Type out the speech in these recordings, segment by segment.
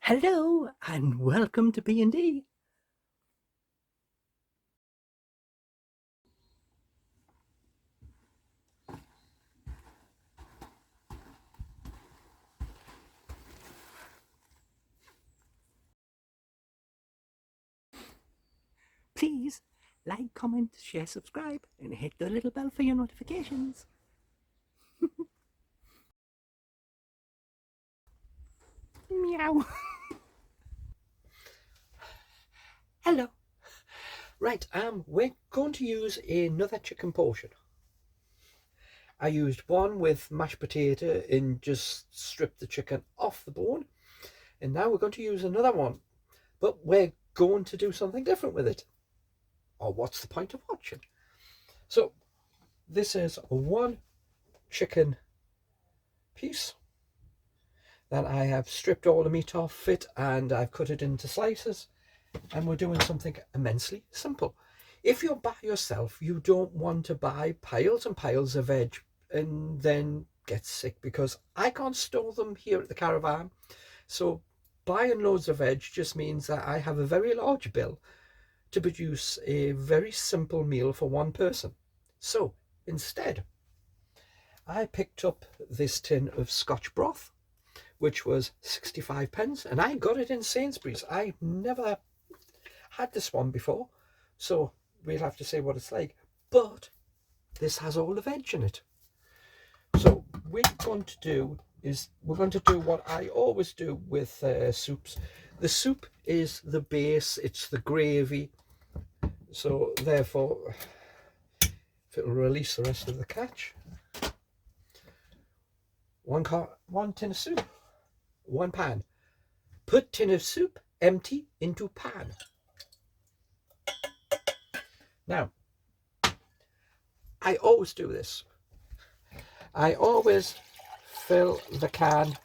Hello and welcome to B&D. Please like, comment, share, subscribe and hit the little bell for your notifications. Meow. Hello. Right, we're going to use another chicken portion. I used one with mashed potato and just stripped the chicken off the bone. And now we're going to use another one, but we're going to do something different with it. Or what's the point of watching? So this is one chicken piece. Then I have stripped all the meat off it and I've cut it into slices, and we're doing something immensely simple. If you're by yourself, you don't want to buy piles and piles of veg and then get sick, because I can't store them here at the caravan. So buying loads of veg just means that I have a very large bill to produce a very simple meal for one person. So instead, I picked up this tin of Scotch broth, which was 65 pence, and I got it in Sainsbury's. I never had this one before, so we'll have to see what it's like. But this has all the veg in it. So we're going to do what I always do with soups. The soup is the base, it's the gravy, so therefore if it'll release the rest of the catch. One tin of soup, one pan. Put tin of soup empty into pan. Now, I always do this. I always fill the can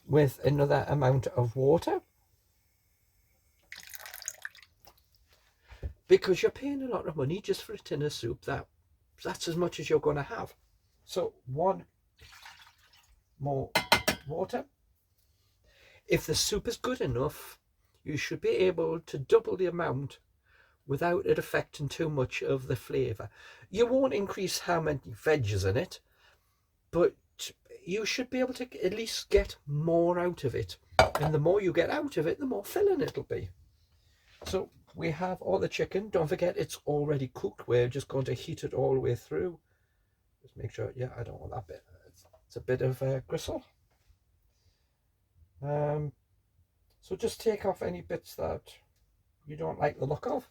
with another amount of water, because you're paying a lot of money just for a tin of soup. That's as much as you're going to have. So one more water. If the soup is good enough, you should be able to double the amount without it affecting too much of the flavour. You won't increase how many veggies in it, but you should be able to at least get more out of it. And the more you get out of it, the more filling it'll be. So we have all the chicken. Don't forget, it's already cooked. We're just going to heat it all the way through. Just make sure, yeah, I don't want that bit. It's a bit of gristle. So just take off any bits that you don't like the look of.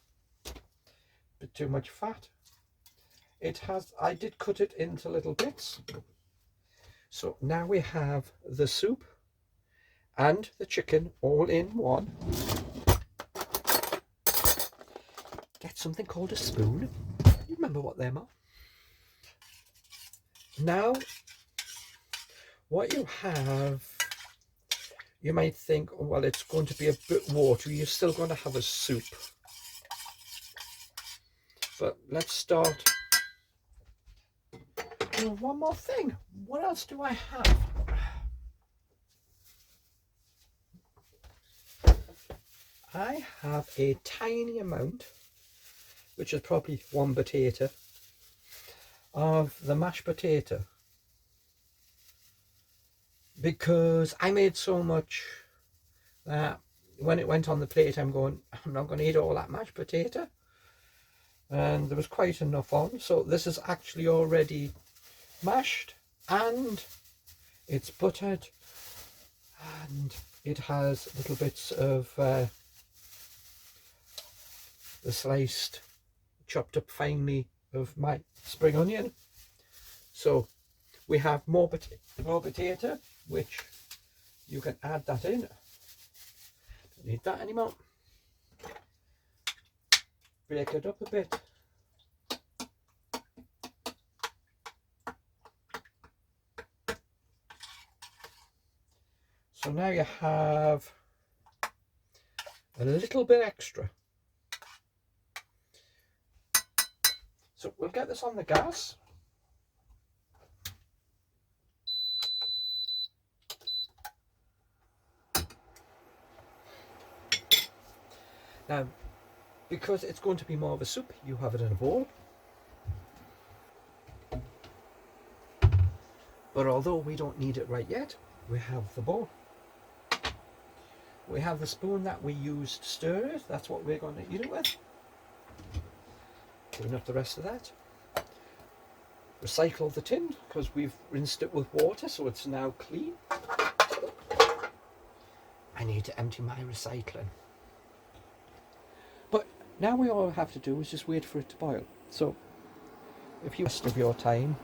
Bit too much fat. I did cut it into little bits. So now we have the soup and the chicken all in one. Get something called a spoon. You remember what them are? Now, what you have, you might think, oh, well, it's going to be a bit watery. You're still going to have a soup. But let's start. Oh, one more thing. What else do I have? I have a tiny amount, which is probably one potato, of the mashed potato, because I made so much that when it went on the plate, I'm not going to eat all that mashed potato, and there was quite enough on. So this is actually already mashed, and it's buttered, and it has little bits of the sliced, chopped up finely, of my spring onion. So we have more potato, which you can add that in. Don't need that anymore. Break it up a bit. So now you have a little bit extra. So we'll get this on the gas. Now, because it's going to be more of a soup, you have it in a bowl. But although we don't need it right yet, we have the bowl. We have the spoon that we used to stir it. That's what we're going to eat it with. Clean up the rest of that. Recycle the tin because we've rinsed it with water, so it's now clean. I need to empty my recycling. But now we all have to do is just wait for it to boil. So if you rest of your time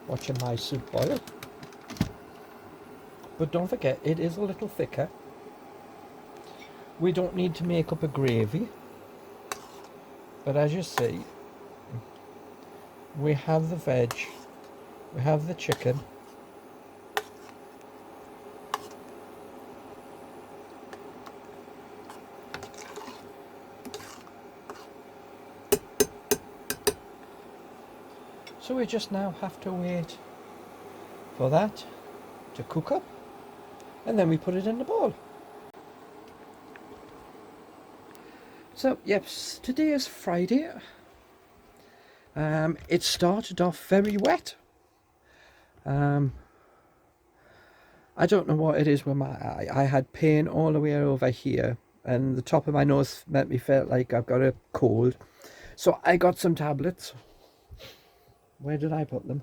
watching my soup boil, but don't forget it is a little thicker. We don't need to make up a gravy, but as you see, we have the veg, we have the chicken, so we just now have to wait for that to cook up, and then we put it in the bowl. So yes, today is Friday. It started off very wet. I don't know what it is with my eye. I had pain all the way over here, and the top of my nose made me feel like I've got a cold. So I got some tablets. Where did I put them?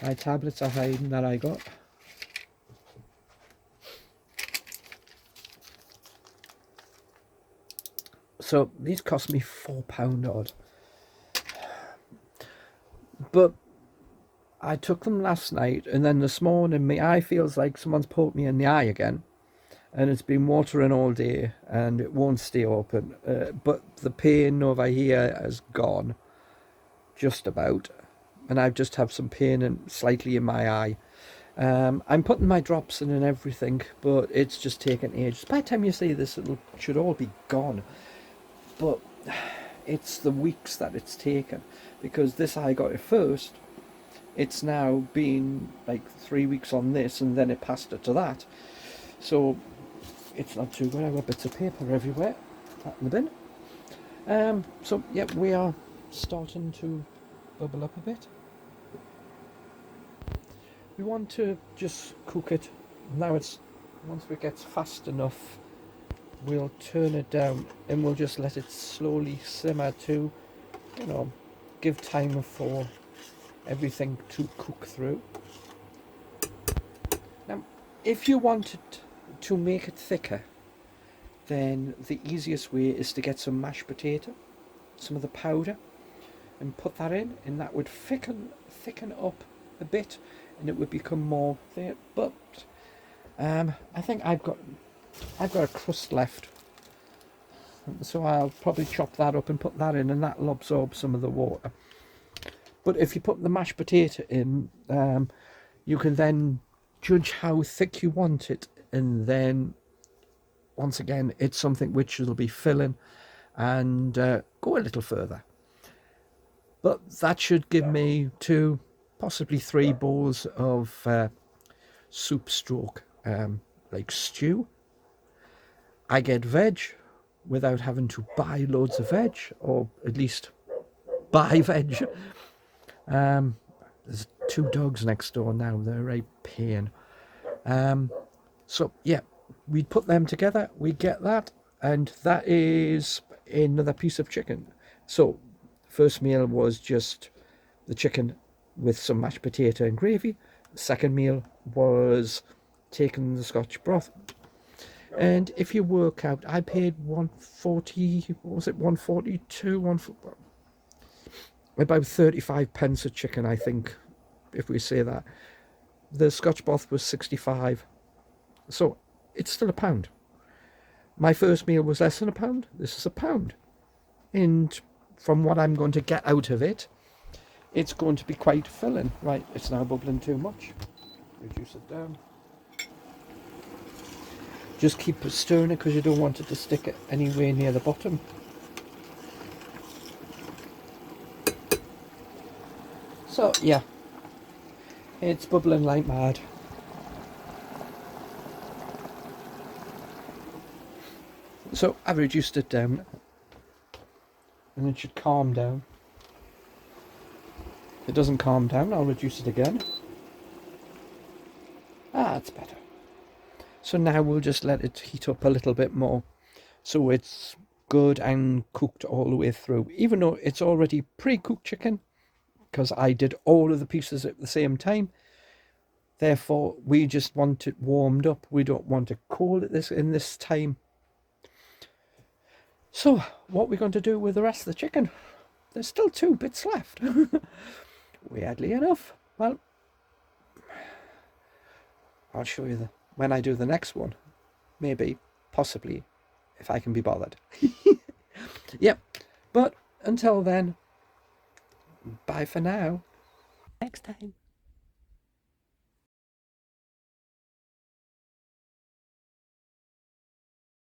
My tablets are hiding that I got. So these cost me £4 odd. But I took them last night, and then this morning my eye feels like someone's poked me in the eye again, and it's been watering all day and it won't stay open. But the pain over here has gone, just about, and I just have some pain slightly in my eye. I'm putting my drops in and everything, but it's just taking ages. By the time you see this, it should all be gone. But it's the weeks that it's taken, because this I got it first. It's now been like 3 weeks on this, and then it passed it to that. So it's not too good. I've got bits of paper everywhere. That in the bin. So yeah, we are starting to bubble up a bit. We want to just cook it. Now it's, once it gets fast enough, we'll turn it down and we'll just let it slowly simmer to, you know, give time for everything to cook through. Now, if you wanted to make it thicker, then the easiest way is to get some mashed potato, some of the powder, and put that in, and that would thicken up a bit, and it would become more thick. But I think I've got a crust left, so I'll probably chop that up and put that in, and that'll absorb some of the water. But if you put the mashed potato in, you can then judge how thick you want it, and then once again it's something which will be filling, and go a little further. But that should give me 2, possibly 3 bowls of soup stroke like stew. I get veg without having to buy loads of veg, or at least buy veg. There's 2 dogs next door now, they're a pain. So yeah, we put them together, we get that, and that is another piece of chicken. So first meal was just the chicken with some mashed potato and gravy. The second meal was taking the Scotch broth. And if you work out, I paid 140, what was it, 142, about 35 pence a chicken, I think, if we say that. The Scotch broth was 65, so it's still £1. My first meal was less than £1. This is £1, and from what I'm going to get out of it, it's going to be quite filling. Right, it's now bubbling too much. Reduce it down. Just keep stirring it because you don't want it to stick anywhere near the bottom. So yeah, it's bubbling like mad. So I've reduced it down and it should calm down. If it doesn't calm down, I'll reduce it again. That's better. So now we'll just let it heat up a little bit more so it's good and cooked all the way through, even though it's already pre-cooked chicken, because I did all of the pieces at the same time. Therefore, we just want it warmed up. We don't want it cold at this time. So, what we're going to do with the rest of the chicken? There's still 2 bits left. Weirdly enough. Well, I'll show you when I do the next one. Maybe, possibly, if I can be bothered. Yep. But until then, bye for now. Next time.